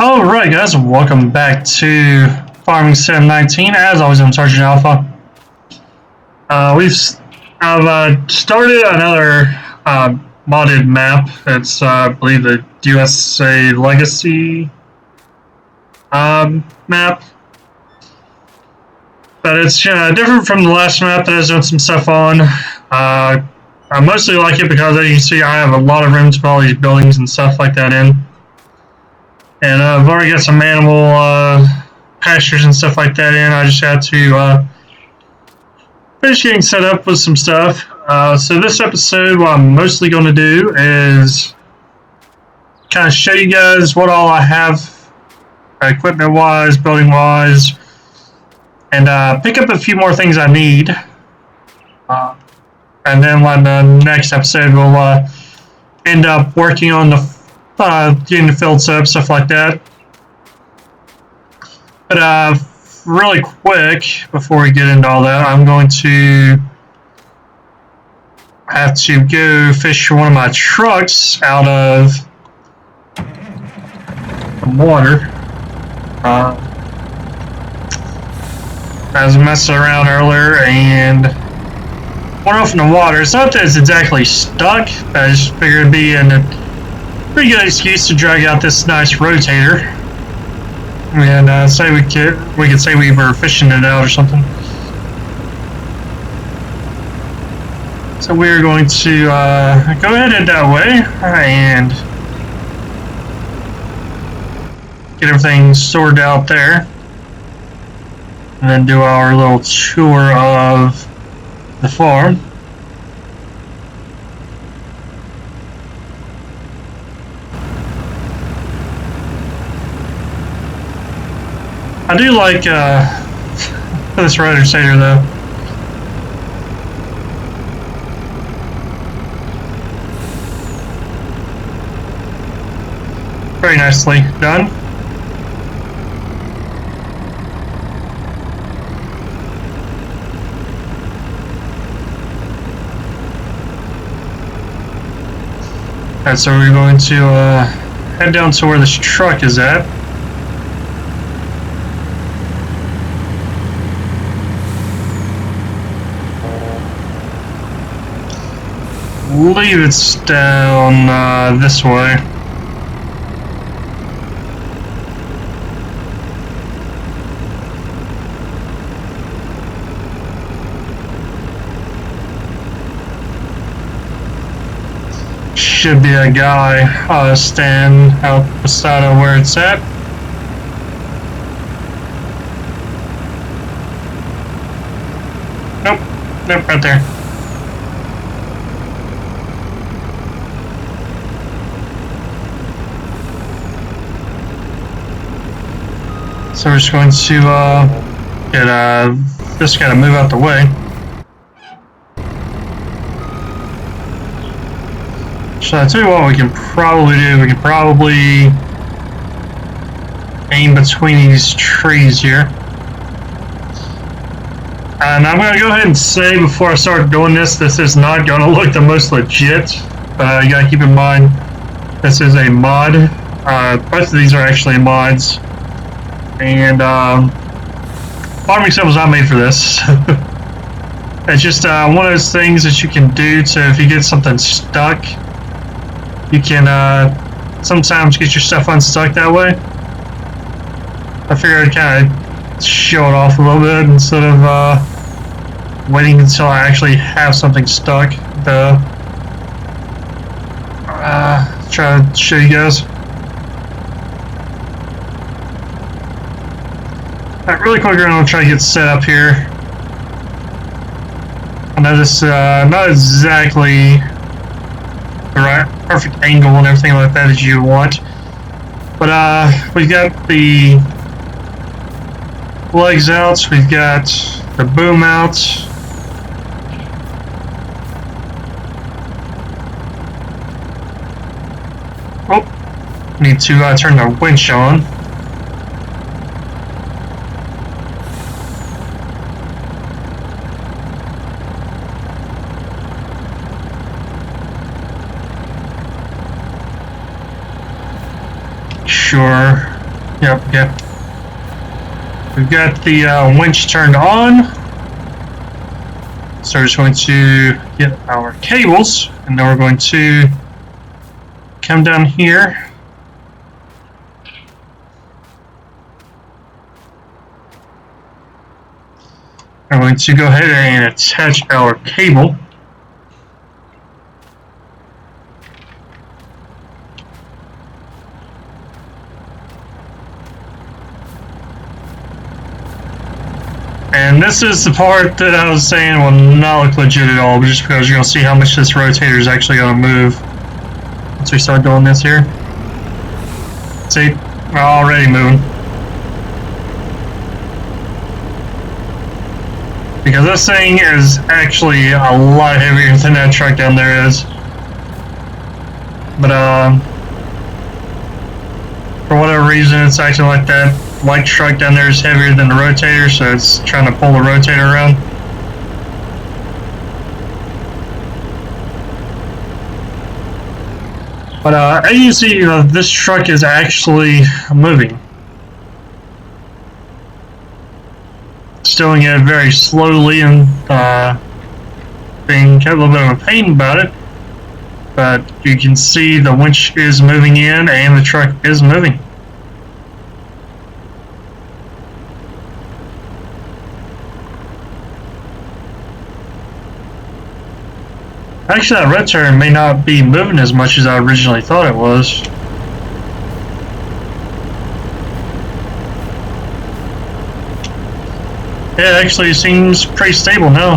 Alright guys, welcome back to Farming Sim 19. As always, I'm Sergeant Alpha. I've started another modded map. It's I believe the USA Legacy map. But it's different from the last map that I was doing some stuff on. I mostly like it because, as you can see, I have a lot of room to put all these buildings and stuff like that in. And I've already got some animal pastures and stuff like that in. I just had to finish getting set up with some stuff. So this episode, what I'm mostly going to do is kind of show you guys what all I have equipment-wise, building-wise, and pick up a few more things I need. And then on the next episode, we'll end up working on the getting the field set up, stuff like that. But really quick, before we get into all that, I'm going to have to go fish one of my trucks out of the water. I was messing around earlier and went off in the water. It's not that it's exactly stuck, but I just figured it'd be a pretty good excuse to drag out this nice rotator and say we could say we were fishing it out or something. So we're going to go ahead and that way and get everything sorted out there, and then do our little tour of the farm. I do like this rotator though. Very nicely done. Alright, so we're going to head down to where this truck is at. I believe it's down this way. Should be a guy standing out beside of where it's at. Nope, right there. So we're just going to just gotta move out the way. So I tell you what we can probably do. We can probably aim between these trees here. And I'm gonna go ahead and say before I start doing this is not gonna look the most legit. But you gotta keep in mind this is a mod. Both of these are actually mods. And Farming Sim was not made for this. It's just one of those things that you can do to, if you get something stuck, you can sometimes get your stuff unstuck that way. I figured I'd kind of show it off a little bit instead of waiting until I actually have something stuck to try to show you guys. Alright, really quick, I'm going to try to get set up here. I know this not exactly the right perfect angle and everything like that as you want, but we've got the legs out, we've got the boom out. Oh, need to turn the winch on. Sure. Yep, okay. We've got the winch turned on. So we're just going to get our cables, and then we're going to come down here. I'm going to go ahead and attach our cable. And this is the part that I was saying will not look legit at all, just because you're going to see how much this rotator is actually going to move. Once we start doing this here. See, we're already moving. Because this thing is actually a lot heavier than that truck down there is. But for whatever reason, it's acting like that light truck down there is heavier than the rotator, so it's trying to pull the rotator around. But as you see, this truck is actually moving. It's doing it very slowly and being a little bit of a pain about it. But you can see the winch is moving in and the truck is moving. Actually, that rotator may not be moving as much as I originally thought it was. Yeah, it actually seems pretty stable now.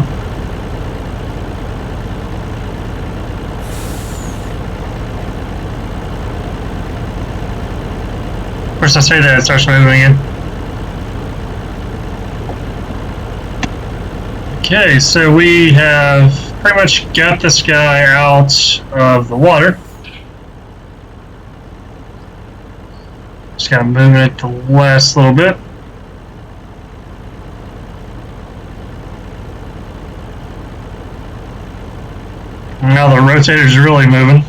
Of course, I say that it starts moving again. Okay, so we have pretty much got this guy out of the water. Just gotta move it to the last little bit. Now the rotator's really moving.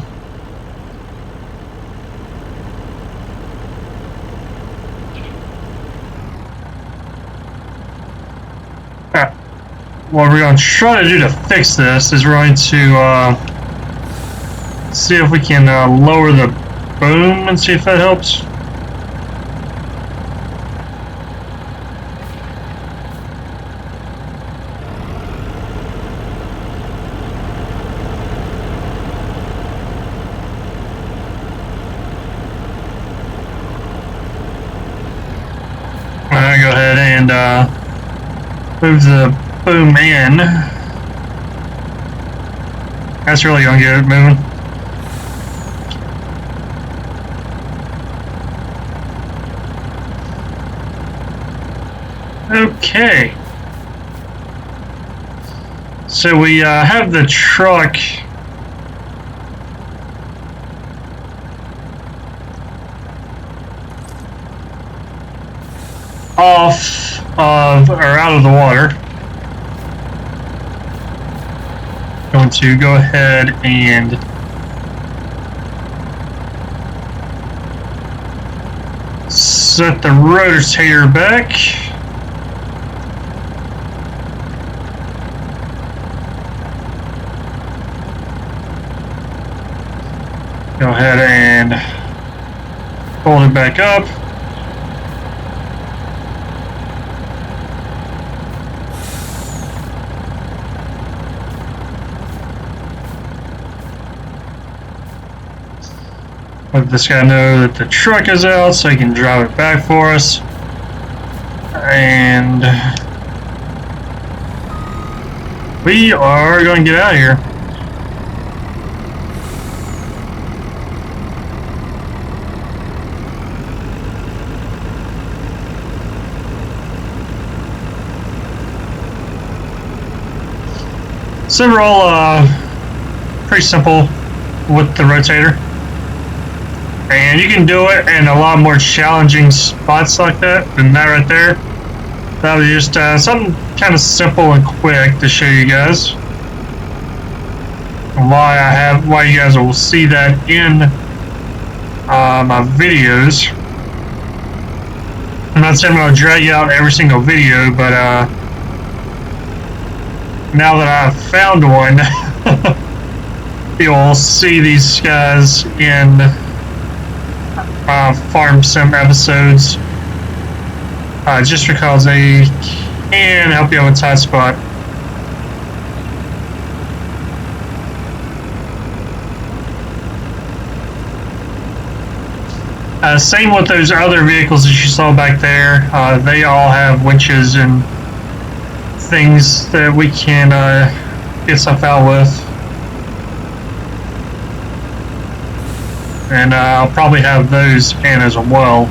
What we're going to try to do to fix this is we're going to see if we can lower the boom and see if that helps. I'm going to go ahead and move the boom in. That's really gonna get it moving. Okay. So we have the truck off of or out of the water. Going to go ahead and set the rotator back. Go ahead and hold it back up. Let this guy know that the truck is out so he can drive it back for us. And we are going to get out of here. So overall, pretty simple with the rotator. And you can do it in a lot more challenging spots like that than that right there. That was just something kind of simple and quick to show you guys. And why you guys will see that in my videos. I'm not saying I'm going to drag you out every single video, but now that I've found one, you'll see these guys in Farm Sim episodes, just because they can help you out with tight spot. Same with those other vehicles that you saw back there. They all have winches and things that we can get stuff out with. And I'll probably have those in as well.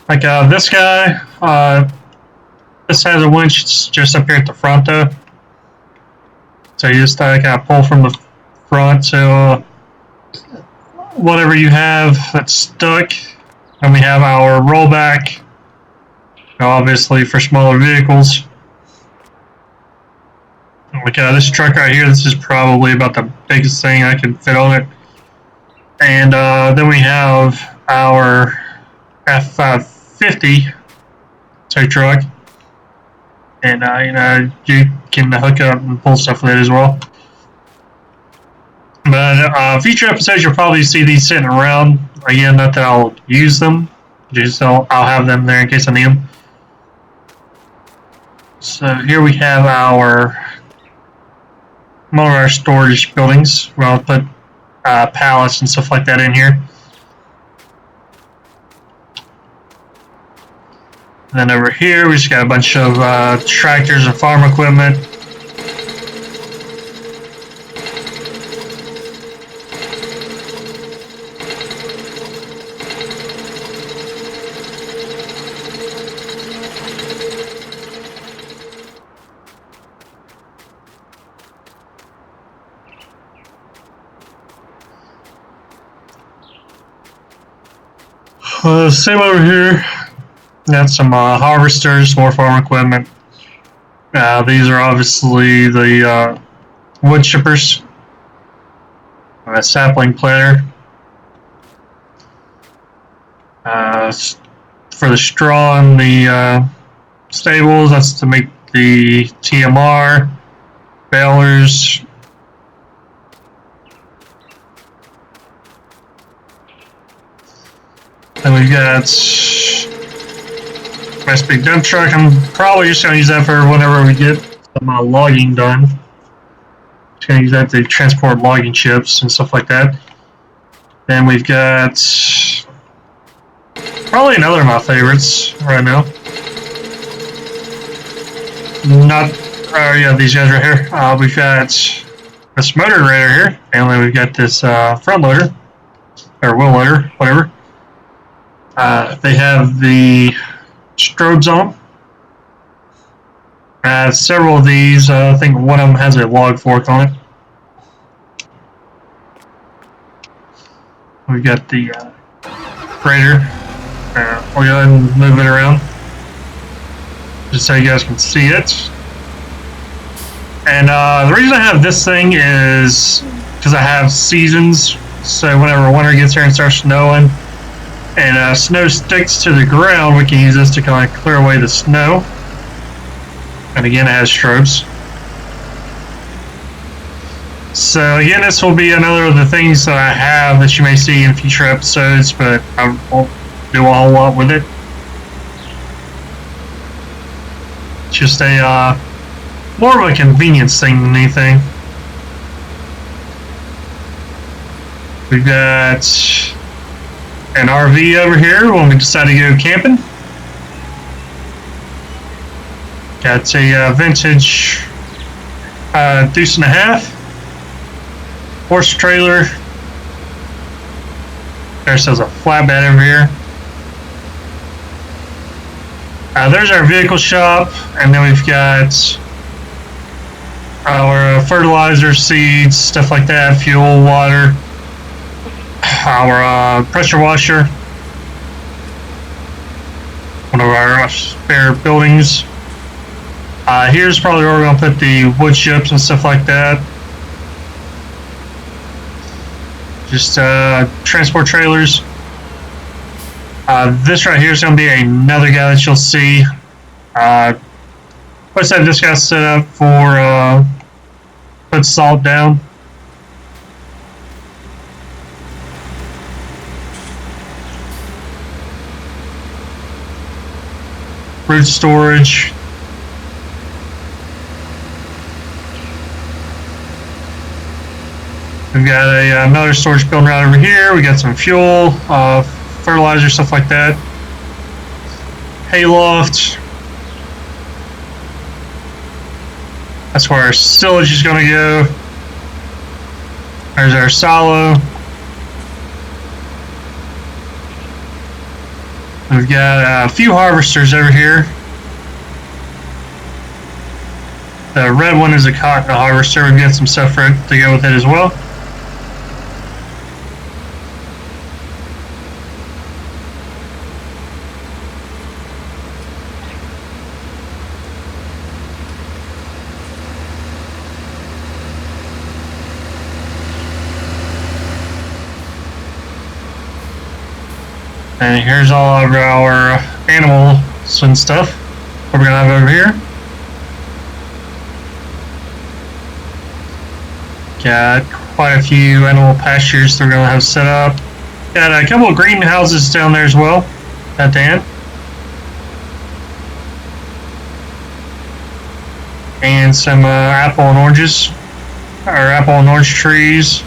Like this guy, this has a winch. It's just up here at the front though. So you just kind of pull from the front to whatever you have that's stuck. And we have our rollback, obviously for smaller vehicles. Like this truck right here, this is probably about the biggest thing I can fit on it. And then we have our F-50 tow truck, and you know, you can hook up and pull stuff with it as well. But future episodes, you'll probably see these sitting around. Again, not that I'll use them, just I'll have them there in case I need them. So here we have one of our storage buildings. We'll put pallets and stuff like that in here. And then over here, we just got a bunch of tractors and farm equipment. Same over here. Got some harvesters, more farm equipment. These are obviously the wood chippers. A sapling planter. For the straw in the stables, that's to make the TMR, balers. Then we've got nice big dump truck. I'm probably just going to use that for whenever we get some logging done. Just going to use that to transport logging chips and stuff like that. Then we've got probably another of my favorites right now. Yeah, these guys right here. We've got this motor right here, and then we've got this front loader, or wheel loader, whatever. They have the strobes on them. Several of these, I think one of them has a log fork on it. We've got the grader. We'll go ahead and move it around just so you guys can see it. And the reason I have this thing is because I have seasons. So whenever winter gets here and starts snowing, and snow sticks to the ground, we can use this to kind of clear away the snow. And again, it has strobes. So again, this will be another of the things that I have that you may see in future episodes, but I won't do a whole lot with it. It's just a more of a convenience thing than anything. We've got an RV over here when we decide to go camping. Got a vintage deuce and a half horse trailer. There's a flatbed over here. There's our vehicle shop, and then we've got our fertilizer, seeds, stuff like that, fuel, water. our pressure washer, one of our spare buildings. Here's probably where we're going to put the wood chips and stuff like that. Just transport trailers. This right here is going to be another guy that you'll see. Let's have this guy set up for put salt down. Root storage. We've got another storage building right over here. We got some fuel, fertilizer, stuff like that. Hayloft. That's where our stillage is going to go. There's our silo. We've got a few harvesters over here. The red one is a cotton harvester. We've got some stuff to go with it as well. And here's all of our animals and stuff we're going to have over here. Got quite a few animal pastures that we're going to have set up. Got a couple of greenhouses down there as well at the end. And some apple and oranges, or apple and orange trees.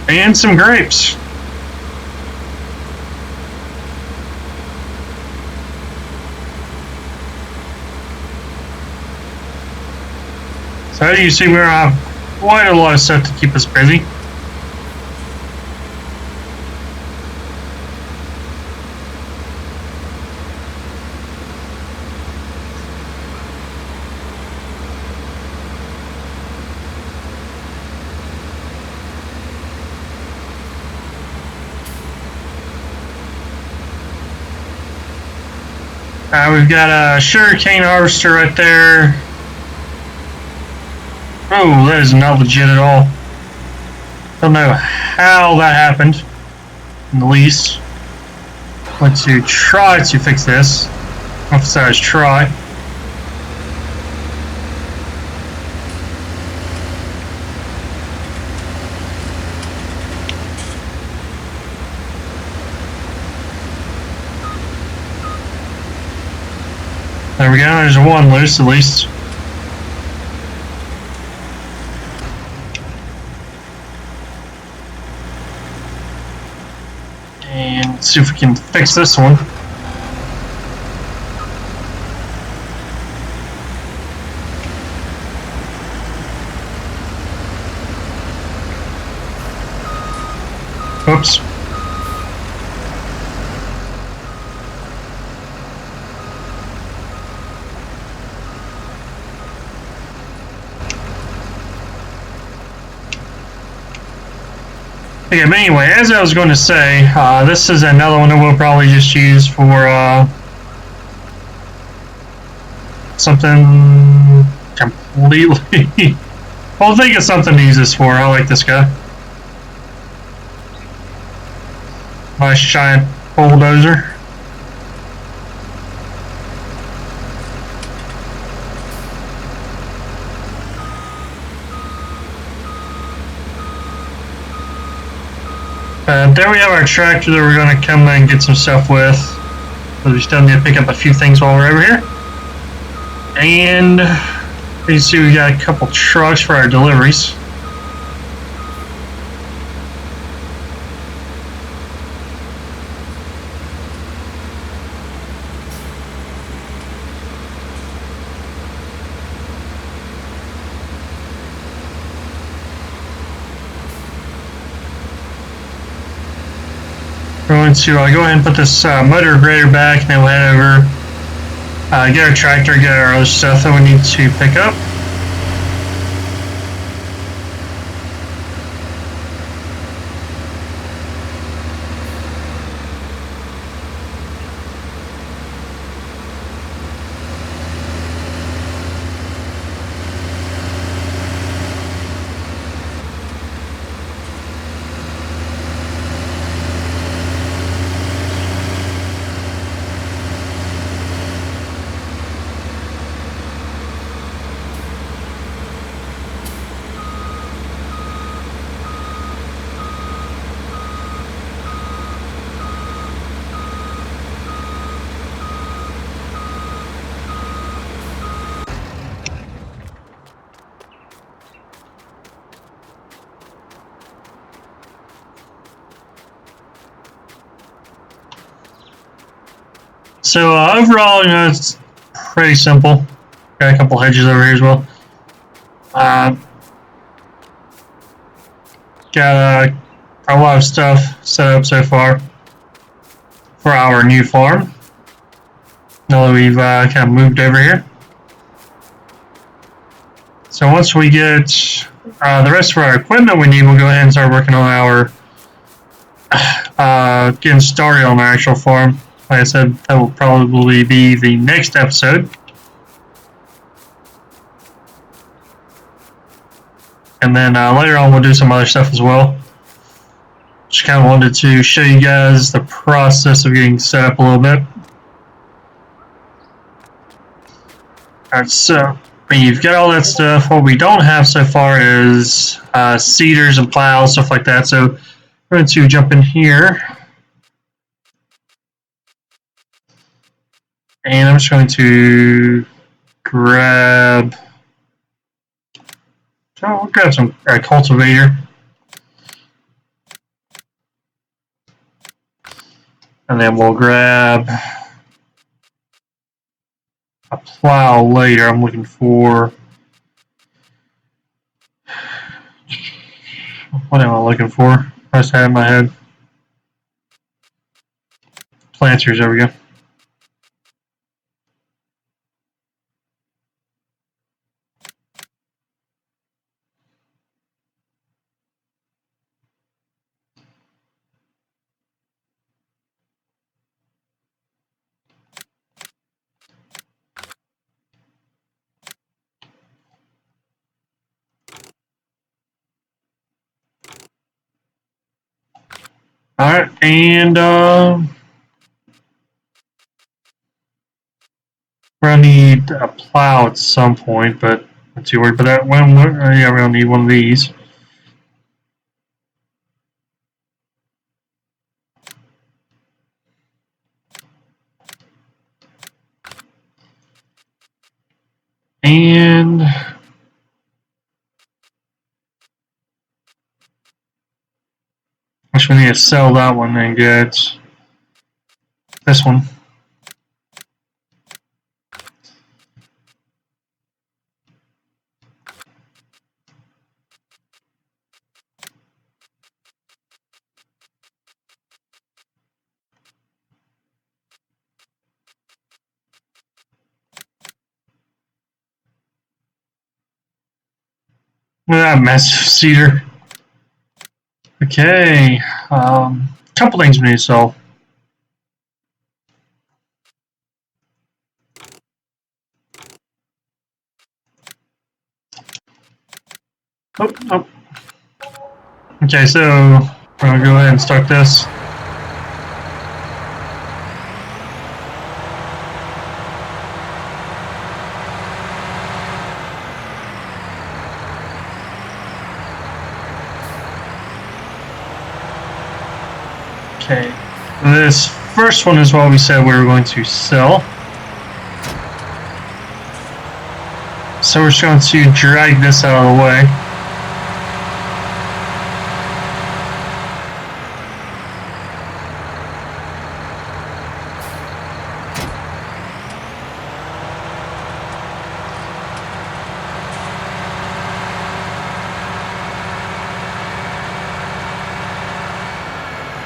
And some grapes. So as you see, we have quite a lot of stuff to keep us busy. We've got a sugarcane harvester right there. Oh, that is not legit at all. Don't know how that happened in the least. Want to try to fix this. Emphasize try. There we go, there's one loose at least. And let's see if we can fix this one. Oops. Okay, but anyway, as I was going to say, this is another one that we'll probably just use for something completely... I'll think of something to use this for. I like this guy. Nice giant bulldozer. There we have our tractor that we're going to come and get some stuff with. So we still need to pick up a few things while we're over here. And you can see we got a couple trucks for our deliveries. We're going to go ahead and put this motor grader back, and then we'll head over, get our tractor, get our other stuff that we need to pick up. So overall, it's pretty simple. Got a couple hedges over here as well. Got a lot of stuff set up so far for our new farm. Now that we've kind of moved over here. So once we get the rest of our equipment we need, we'll go ahead and start working on our getting started on our actual farm. Like I said, that will probably be the next episode. And then later on we'll do some other stuff as well. Just kind of wanted to show you guys the process of getting set up a little bit. Alright, so you've got all that stuff. What we don't have so far is seeders and plows, stuff like that. So we're going to jump in here. And I'm just going to grab some cultivator. And then we'll grab a plow later. I'm looking for... What am I looking for? I just had it in my head. Planters, there we go. Alright, and we're gonna need a plow at some point, but not too worried about that. Yeah, we're gonna need one of these. And actually, we need to sell that one and get this one. Look at that massive cedar. Okay, couple things we need to solve. Oh. Okay, so we're gonna go ahead and start this. Okay, this first one is what we said we were going to sell. So we're just going to drag this out of the way.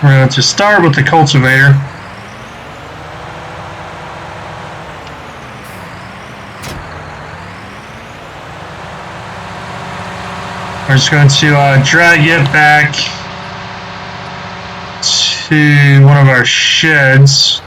We're going to start with the cultivator. We're just going to drag it back to one of our sheds.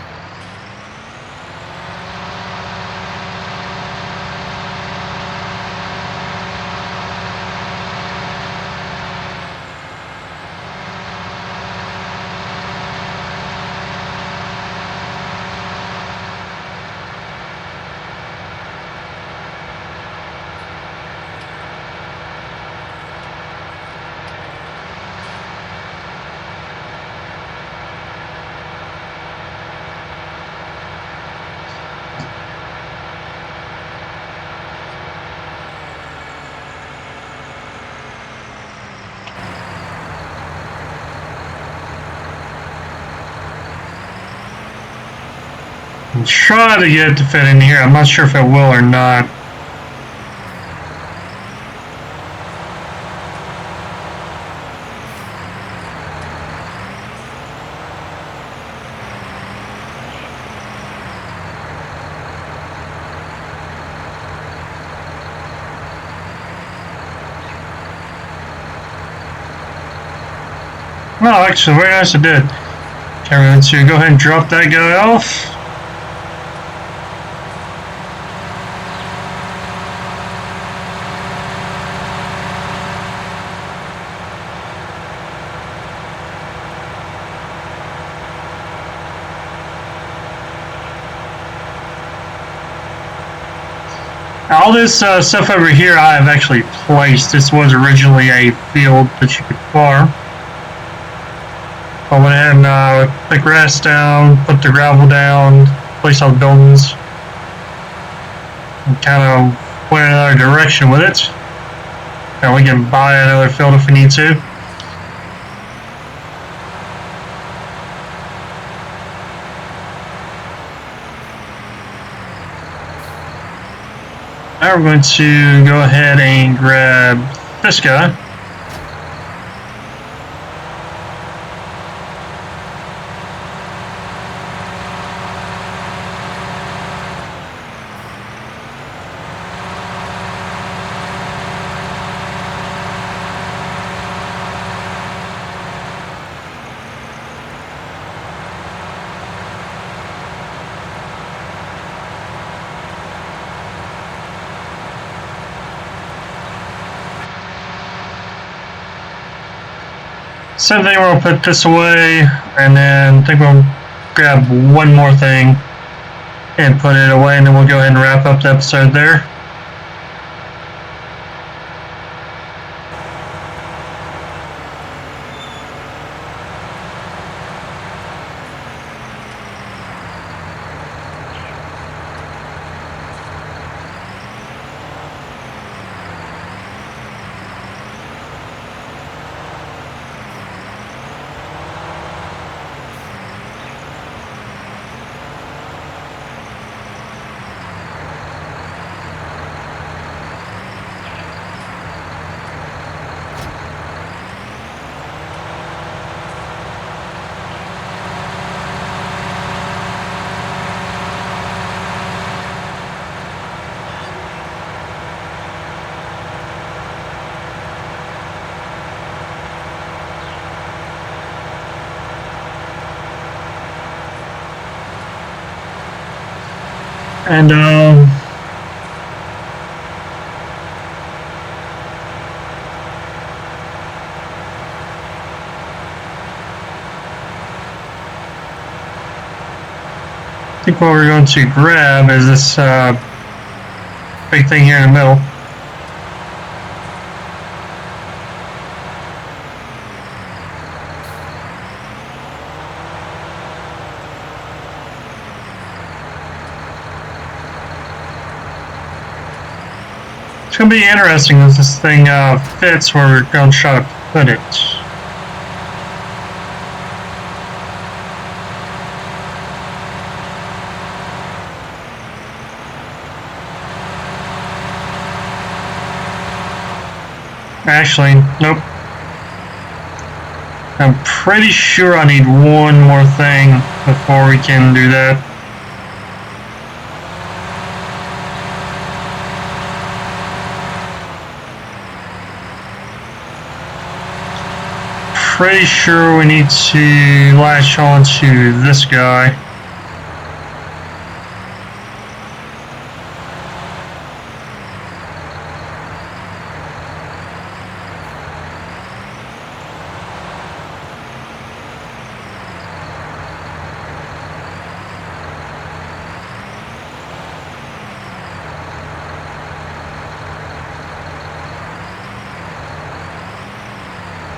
And try to get it to fit in here. I'm not sure if it will or not. Well, actually, very nice it did. Okay, we're going to go ahead and drop that guy off. All this stuff over here I have actually placed. This was originally a field that you could farm. I went ahead and put the grass down, put the gravel down, place all the buildings, and kind of went in another direction with it. And we can buy another field if we need to. Now we're going to go ahead and grab this guy. Same thing, we'll put this away, and then I think we'll grab one more thing and put it away, and then we'll go ahead and wrap up the episode there. And I think what we're going to grab is this big thing here in the middle. It's going to be interesting if this thing fits where we're going to try to put it. Actually, nope. I'm pretty sure I need one more thing before we can do that. Pretty sure we need to latch on to this guy.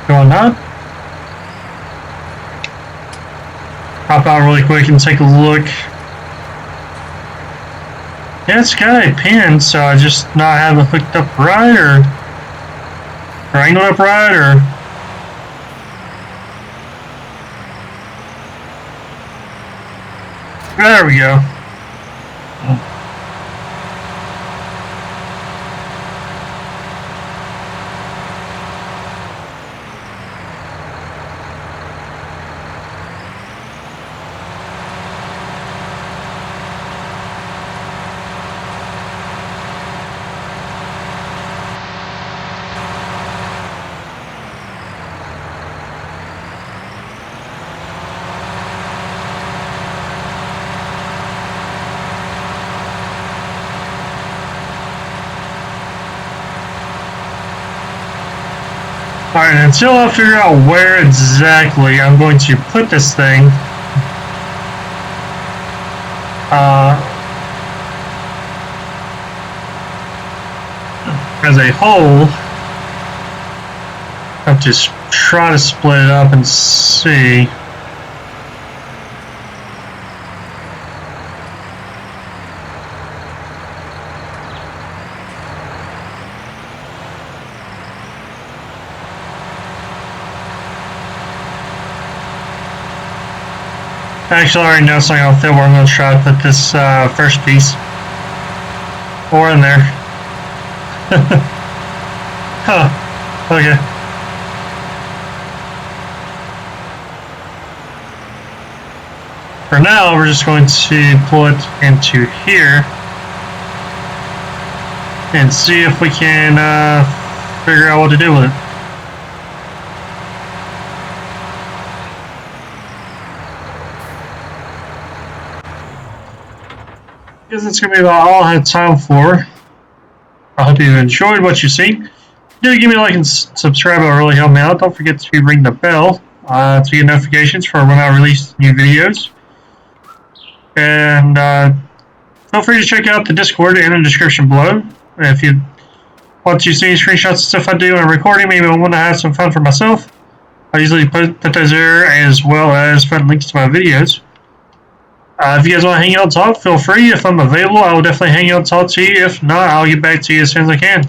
Going up. Hop out really quick and take a look. Yeah, it's got a pin, so I just not have it hooked up right or angled up right or. There we go. Alright, until I figure out where exactly I'm going to put this thing, as a whole, I have to try to split it up and see. Actually, I already know something I'll fit where I'm going to try to put this first piece. Or in there. Huh. Okay. For now, we're just going to pull it into here. And see if we can figure out what to do with it. I guess that's going to be about all I have time for. I hope you enjoyed what you see. Do give me a like and subscribe, it'll really help me out. Don't forget to ring the bell to get notifications for when I release new videos. And feel free to check out the Discord in the description below. If you want to see screenshots of stuff I do when I'm recording, maybe I want to have some fun for myself, I usually put those there, as well as put links to my videos. If you guys want to hang out and talk, feel free. If I'm available, I will definitely hang out and talk to you. If not, I'll get back to you as soon as I can.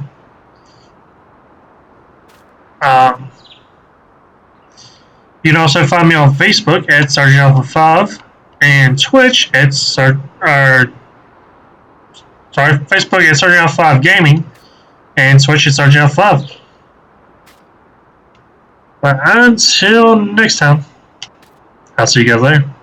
You can also find me on Facebook at Sergeant Alpha 5 and Twitch at Facebook at Sergeant Alpha 5 Gaming and Twitch at Sergeant Alpha 5. But until next time, I'll see you guys later.